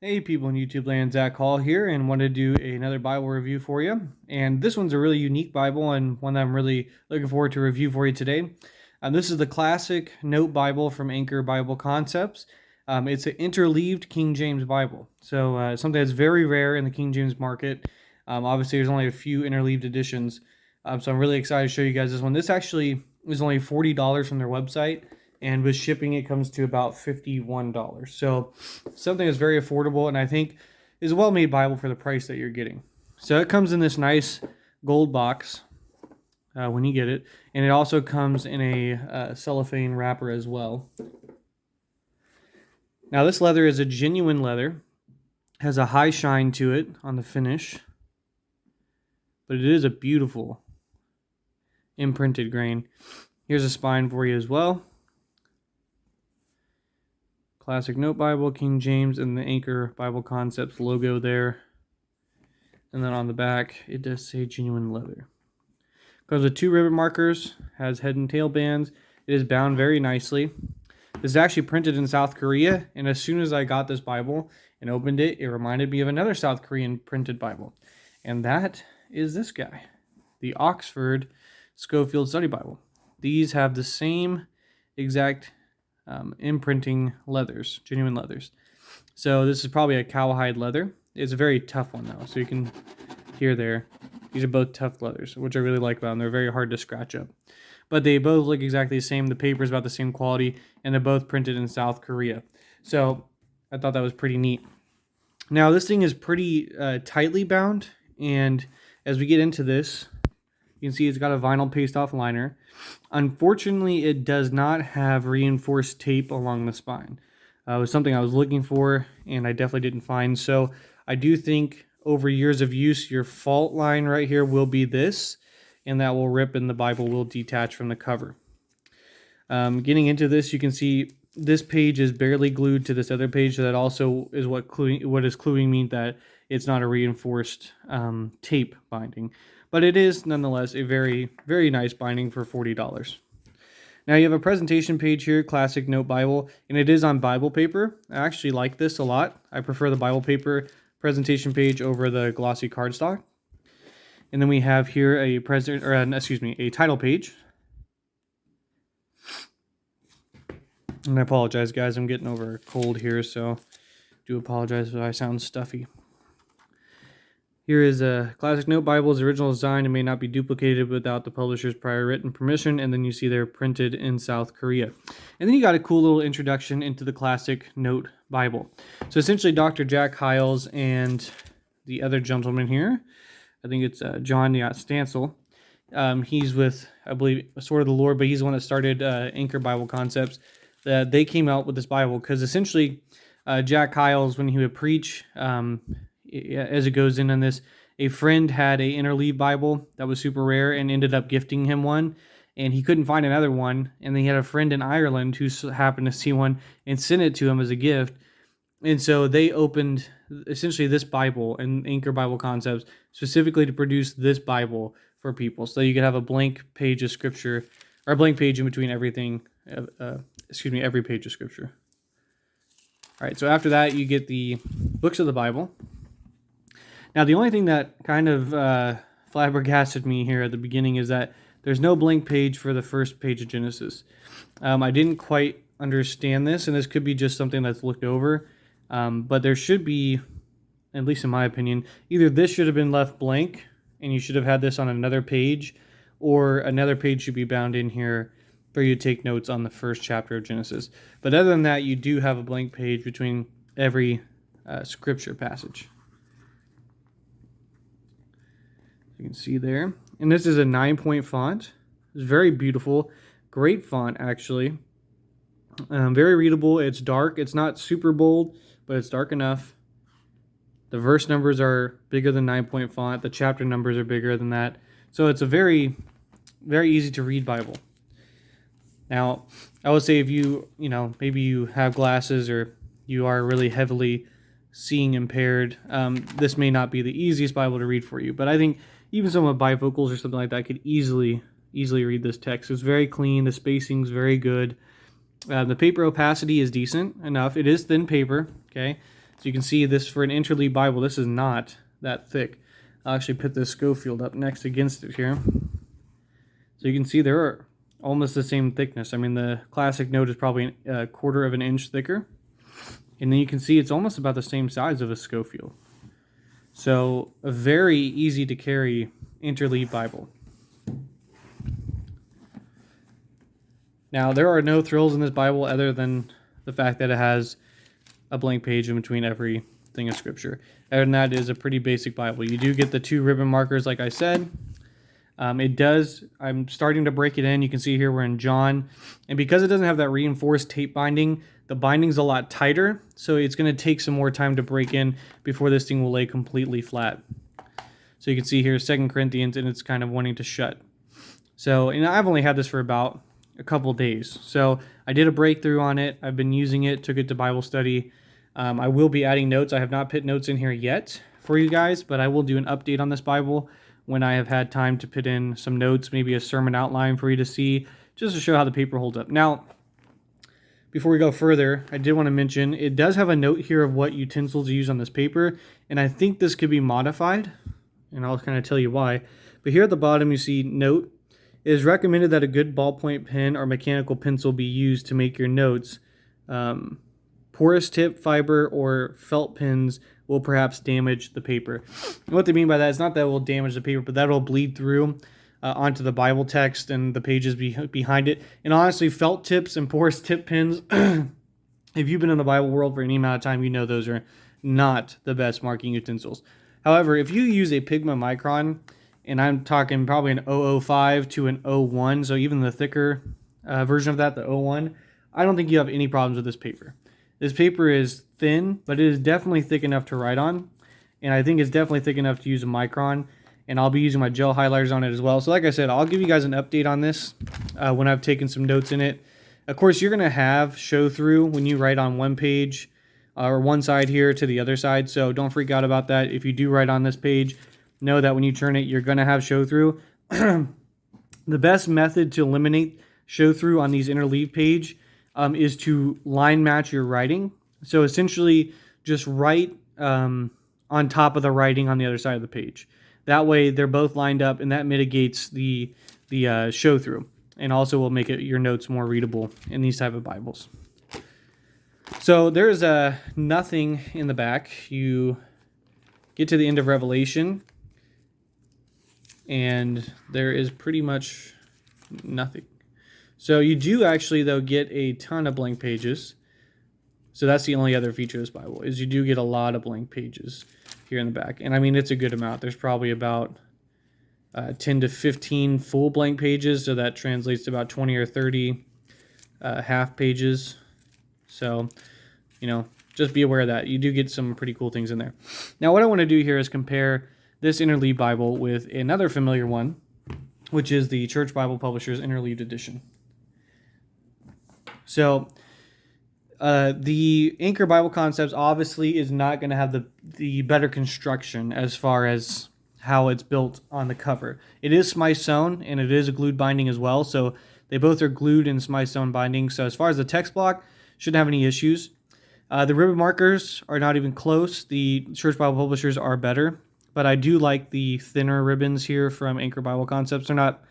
Hey people in YouTube land, Zach Hall here, and want to do another Bible review for you. And this one's a really unique Bible and one that I'm really looking forward to review for you today. This is the classic Note Bible from Anchor Bible Concepts. It's an interleaved King James Bible, so something that's very rare in the King James market. Obviously, there's only a few interleaved editions, so I'm really excited to show you guys this one. This actually is only $40 from their website, and with shipping it comes to about $51. So something that's very affordable, and I think is a well-made Bible for the price that you're getting. So it comes in this nice gold box when you get it, and it also comes in a cellophane wrapper as well. Now this leather is a genuine leather, has a high shine to it on the finish, but it is a beautiful imprinted grain. Here's a spine for you as well. Classic Note Bible, King James, and the Anchor Bible Concepts logo there. And then on the back, it does say genuine leather. Comes with 2 ribbon markers, has head and tail bands. It is bound very nicely. This is actually printed in South Korea, and as soon as I got this Bible and opened it, it reminded me of another South Korean printed Bible. And that is this guy, the Oxford Schofield Study Bible. These have the same exact imprinting leathers, genuine leathers. So this is probably a cowhide leather. It's a very tough one though, so you can hear there. These are both tough leathers, which I really like about them. They're very hard to scratch up. But they both look exactly the same. The paper is about the same quality, and they're both printed in South Korea. So I thought that was pretty neat. Now this thing is pretty tightly bound, and as we get into this, you can see it's got a vinyl paste-off liner. Unfortunately, it does not have reinforced tape along the spine. It was something I was looking for, and I definitely didn't find. So I do think over years of use, your fault line right here will be this, and that will rip and the Bible will detach from the cover. Getting into this, you can see this page is barely glued to this other page, so that also is what is cluing me that it's not a reinforced tape binding. But it is nonetheless a very, very nice binding for $40. Now you have a presentation page here, Classic Note Bible, and it is on Bible paper. I actually like this a lot. I prefer the Bible paper presentation page over the glossy cardstock. And then we have here a title page. And I apologize, guys. I'm getting over a cold here, so do apologize if I sound stuffy. Here is a Classic Note Bible's original design and may not be duplicated without the publisher's prior written permission. And then you see they're printed in South Korea. And then you got a cool little introduction into the Classic Note Bible. So essentially Dr. Jack Hyles and the other gentleman here, I think it's John Stansel. He's with, I believe, Sword of the Lord, but he's the one that started Anchor Bible Concepts. They came out with this Bible because essentially Jack Hyles, when he would preach, as it goes in on this, a friend had a Interleaved Bible that was super rare and ended up gifting him one, and he couldn't find another one, and then he had a friend in Ireland who happened to see one and sent it to him as a gift. And so they opened essentially this Bible and Anchor Bible Concepts specifically to produce this Bible for people, so you could have a blank page of scripture, or a blank page in between everything, every page of scripture. All right, so after that you get the books of the Bible. Now, the only thing that kind of flabbergasted me here at the beginning is that there's no blank page for the first page of Genesis. I didn't quite understand this, and this could be just something that's looked over, but there should be, at least in my opinion, either this should have been left blank, and you should have had this on another page, or another page should be bound in here for you to take notes on the first chapter of Genesis. But other than that, you do have a blank page between every scripture passage. You can see there. And this is a 9-point font. It's very beautiful. Great font, actually. Very readable. It's dark. It's not super bold, but it's dark enough. The verse numbers are bigger than 9-point font. The chapter numbers are bigger than that. So it's a very, very easy to read Bible. Now, I would say if maybe you have glasses or you are really heavily seeing impaired, this may not be the easiest Bible to read for you. But I think even someone with bifocals or something like that could easily read this text. It's very clean. The spacing's very good. The paper opacity is decent enough. It is thin paper, okay? So you can see this for an Interleaved Bible, this is not that thick. I'll actually put this Schofield up next against it here. So you can see they're almost the same thickness. I mean, the classic note is probably a 1/4 of an inch thicker. And then you can see it's almost about the same size of a Schofield. So a very easy to carry Interleaved Bible. Now, there are no thrills in this Bible other than the fact that it has a blank page in between every thing of Scripture. Other than that, it is a pretty basic Bible. You do get the 2 ribbon markers, like I said. I'm starting to break it in. You can see here we're in John. And because it doesn't have that reinforced tape binding, the binding's a lot tighter. So it's going to take some more time to break in before this thing will lay completely flat. So you can see here 2 Corinthians, and it's kind of wanting to shut. So, and I've only had this for about a couple days. So I did a breakthrough on it. I've been using it, took it to Bible study. I will be adding notes. I have not put notes in here yet for you guys, but I will do an update on this Bible when I have had time to put in some notes, maybe a sermon outline for you to see, just to show how the paper holds up. Now, before we go further, I did want to mention, it does have a note here of what utensils to use on this paper, and I think this could be modified, and I'll kind of tell you why. But here at the bottom, you see note. It is recommended that a good ballpoint pen or mechanical pencil be used to make your notes. Porous tip, fiber, or felt pens will perhaps damage the paper. And what they mean by that is not that it will damage the paper, but that will bleed through onto the Bible text and the pages behind it. And honestly, felt tips and porous tip pens, if you've been in the Bible world for any amount of time, you know those are not the best marking utensils. However, if you use a Pigma Micron, and I'm talking probably an 005 to an 01, so even the thicker version of that, the 01, I don't think you have any problems with this paper. This paper is thin, but it is definitely thick enough to write on, and I think it's definitely thick enough to use a Micron, and I'll be using my gel highlighters on it as well. So like I said, I'll give you guys an update on this when I've taken some notes in it. Of course, you're going to have show through when you write on one page or one side here to the other side, so don't freak out about that. If you do write on this page, know that when you turn it, you're going to have show through. The best method to eliminate show through on these Interleaved page is to line match your writing. So essentially just write on top of the writing on the other side of the page. That way they're both lined up, and that mitigates the show through, and also will make your notes more readable in these type of Bibles. So there's nothing in the back. You get to the end of Revelation, and there is pretty much nothing. So you do actually, though, get a ton of blank pages. So that's the only other feature of this Bible, is you do get a lot of blank pages here in the back. And I mean, it's a good amount. There's probably about 10 to 15 full blank pages, so that translates to about 20 or 30 half pages. So, you know, just be aware of that. You do get some pretty cool things in there. Now, what I want to do here is compare this Interleaved Bible with another familiar one, which is the Church Bible Publishers Interleaved Edition. So, the Anchor Bible Concepts obviously is not going to have the better construction as far as how it's built on the cover. It is smice sewn, and it is a glued binding as well, so they both are glued and smice sewn binding. So as far as the text block, shouldn't have any issues. The ribbon markers are not even close. The Church Bible Publishers are better, but I do like the thinner ribbons here from Anchor Bible Concepts. They're not,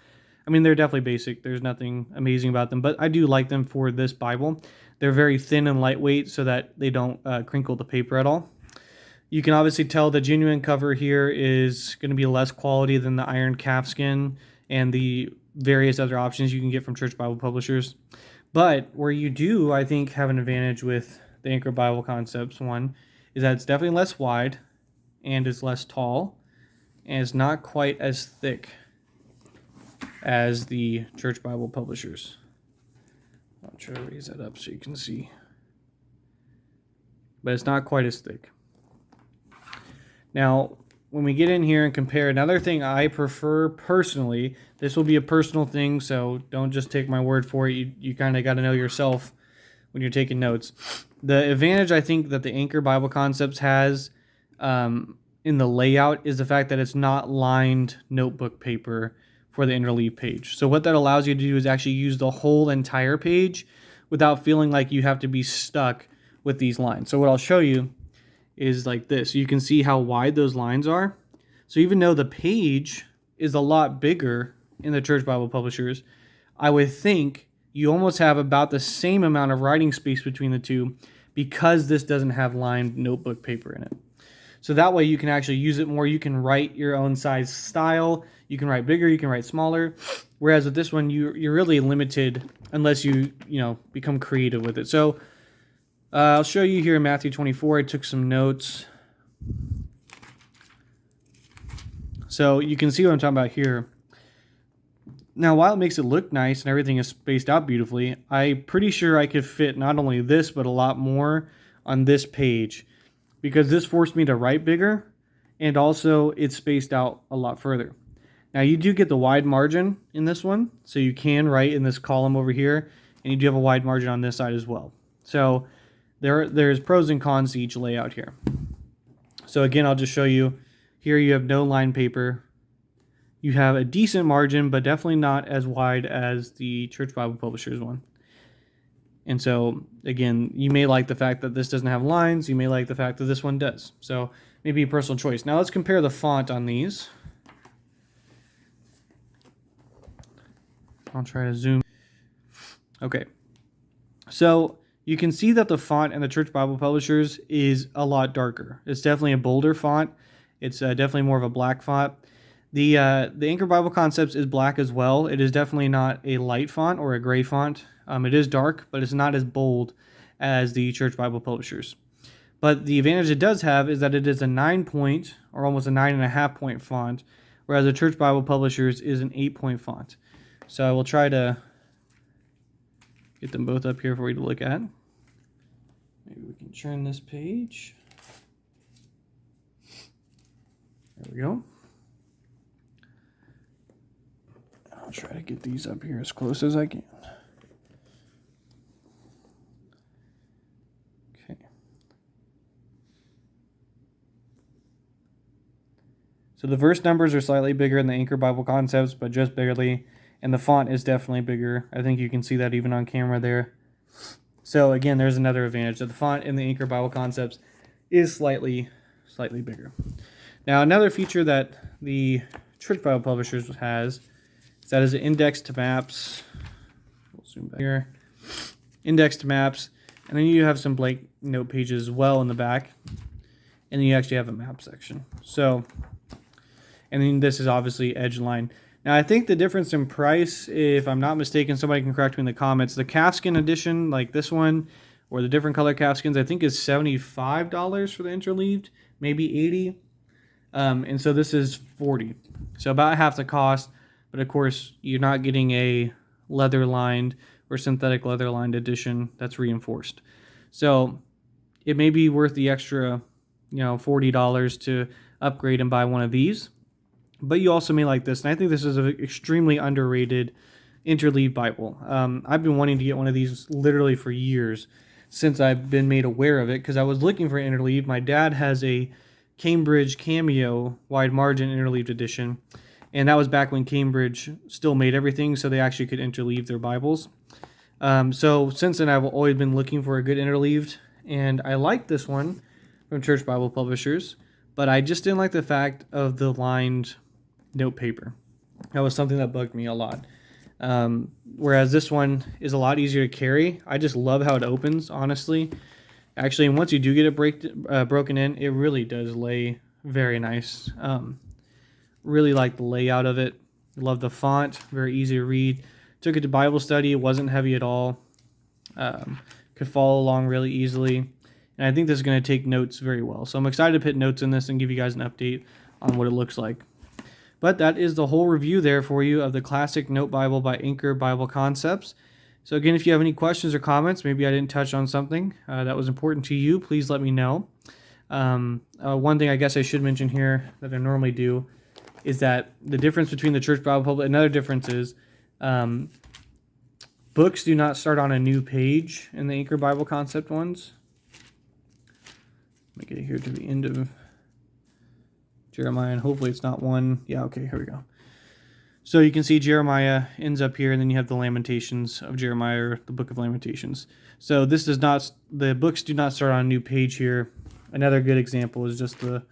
I mean, they're definitely basic. There's nothing amazing about them, but I do like them for this Bible. They're very thin and lightweight so that they don't crinkle the paper at all. You can obviously tell the genuine cover here is going to be less quality than the iron calfskin and the various other options you can get from Church Bible Publishers. But where you do, I think, have an advantage with the Anchor Bible Concepts one is that it's definitely less wide and it's less tall and it's not quite as thick as the Church Bible Publishers. I'll try to raise that up so you can see. But it's not quite as thick. Now, when we get in here and compare, another thing I prefer personally, this will be a personal thing, so don't just take my word for it. You kind of got to know yourself when you're taking notes. The advantage I think that the Anchor Bible Concepts has in the layout is the fact that it's not lined notebook paper for the Interleaved page. So what that allows you to do is actually use the whole entire page without feeling like you have to be stuck with these lines. So what I'll show you is like this. You can see how wide those lines are. So even though the page is a lot bigger in the Church Bible Publishers, I would think you almost have about the same amount of writing space between the two because this doesn't have lined notebook paper in it. So that way you can actually use it more. You can write your own size style. You can write bigger, you can write smaller. Whereas with this one, you're really limited unless you become creative with it. So I'll show you here in Matthew 24. I took some notes. So you can see what I'm talking about here. Now, while it makes it look nice and everything is spaced out beautifully, I'm pretty sure I could fit not only this, but a lot more on this page, because this forced me to write bigger, and also it's spaced out a lot further. Now, you do get the wide margin in this one, so you can write in this column over here, and you do have a wide margin on this side as well. So there's pros and cons to each layout here. So again, I'll just show you. Here you have no line paper. You have a decent margin, but definitely not as wide as the Church Bible Publishers one. And so, again, you may like the fact that this doesn't have lines. You may like the fact that this one does. So maybe a personal choice. Now let's compare the font on these. I'll try to zoom. Okay. So you can see that the font in the Church Bible Publishers is a lot darker. It's definitely a bolder font. It's definitely more of a black font. The Anchor Bible Concepts is black as well. It is definitely not a light font or a gray font. It is dark, but it's not as bold as the Church Bible Publishers. But the advantage it does have is that it is a 9-point or almost a 9.5-point font, whereas the Church Bible Publishers is an 8-point font. So I will try to get them both up here for you to look at. Maybe we can turn this page. There we go. I'll try to get these up here as close as I can. Okay. So the verse numbers are slightly bigger in the Anchor Bible Concepts, but just barely. And the font is definitely bigger. I think you can see that even on camera there. So again, there's another advantage, that the font in the Anchor Bible Concepts is slightly bigger. Now, another feature that the Church Bible Publishers has is that is an index to maps. We'll zoom back here. Index to maps. And then you have some blank note pages as well in the back. And then you actually have a map section. So, and then this is obviously edge line. Now, I think the difference in price, if I'm not mistaken, somebody can correct me in the comments, the calfskin edition, like this one, or the different color calfskins, I think is $75 for the Interleaved, maybe $80. And so this is $40. So about half the cost, but of course, you're not getting a leather-lined or synthetic leather-lined edition that's reinforced. So it may be worth the extra, $40 to upgrade and buy one of these. But you also may like this, and I think this is an extremely underrated Interleaved Bible. I've been wanting to get one of these literally for years since I've been made aware of it, because I was looking for Interleaved. My dad has a Cambridge Cameo wide margin Interleaved edition, and that was back when Cambridge still made everything, so they actually could interleave their Bibles. So since then, I've always been looking for a good Interleaved, and I like this one from Church Bible Publishers, but I just didn't like the fact of the lined note paper. That was something that bugged me a lot. Whereas this one is a lot easier to carry. I just love how it opens, honestly. Actually, once you do get it broken in, it really does lay very nice. Really like the layout of it. Love the font, very easy to read. Took it to Bible study. It wasn't heavy at all. Could follow along really easily. And I think this is going to take notes very well. So I'm excited to put notes in this and give you guys an update on what it looks like. But that is the whole review there for you of the Classic Note Bible by Anchor Bible Concepts. So again, if you have any questions or comments, maybe I didn't touch on something that was important to you, please let me know. One thing I guess I should mention here that I normally do is that the difference between the Church Bible Public, another difference is books do not start on a new page in the Anchor Bible Concept ones. Let me get here to the end of Jeremiah, and hopefully it's not one. Yeah, okay, here we go. So you can see Jeremiah ends up here, and then you have the Lamentations of Jeremiah, or the Book of Lamentations. So this does not, the books do not start on a new page here Another good example is just the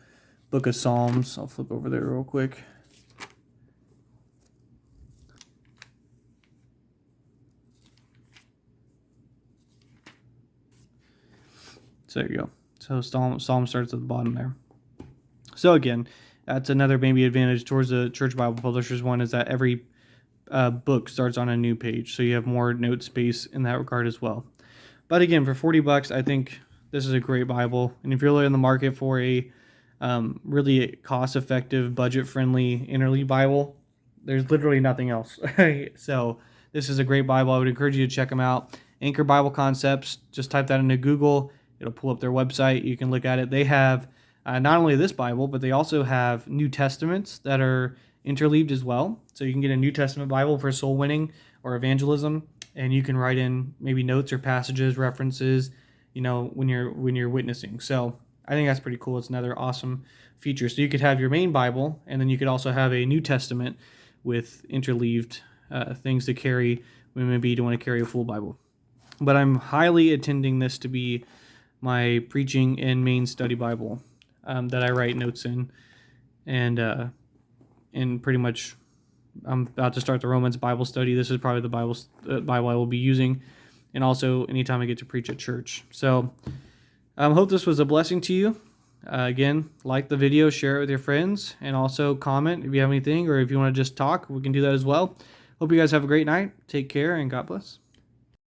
book of Psalms. I'll flip over there real quick. So there you go. So Psalm starts at the bottom there. So again, that's another maybe advantage towards the church Bible publishers one, is that every book starts on a new page, so you have more note space in that regard as well. But again, for $40, I think this is a great Bible. And if you're really in the market for a really cost-effective, budget-friendly Interleaved Bible, there's literally nothing else. So this is a great Bible. I would encourage you to check them out. Anchor Bible Concepts, just type that into Google. It'll pull up their website. You can look at it. They have not only this Bible, but they also have New Testaments that are interleaved as well. So you can get a New Testament Bible for soul winning or evangelism, and you can write in maybe notes or passages, references, when you're witnessing. So I think that's pretty cool. It's another awesome feature. So you could have your main Bible, and then you could also have a New Testament with interleaved things to carry when maybe you don't want to carry a full Bible. But I'm highly intending this to be my preaching and main study Bible that I write notes in, and pretty much I'm about to start the Romans Bible study. This is probably the Bible I will be using, and also anytime I get to preach at church. So I hope this was a blessing to you. Again, like the video, share it with your friends, and also comment if you have anything, or if you want to just talk, we can do that as well. Hope you guys have a great night. Take care, and God bless.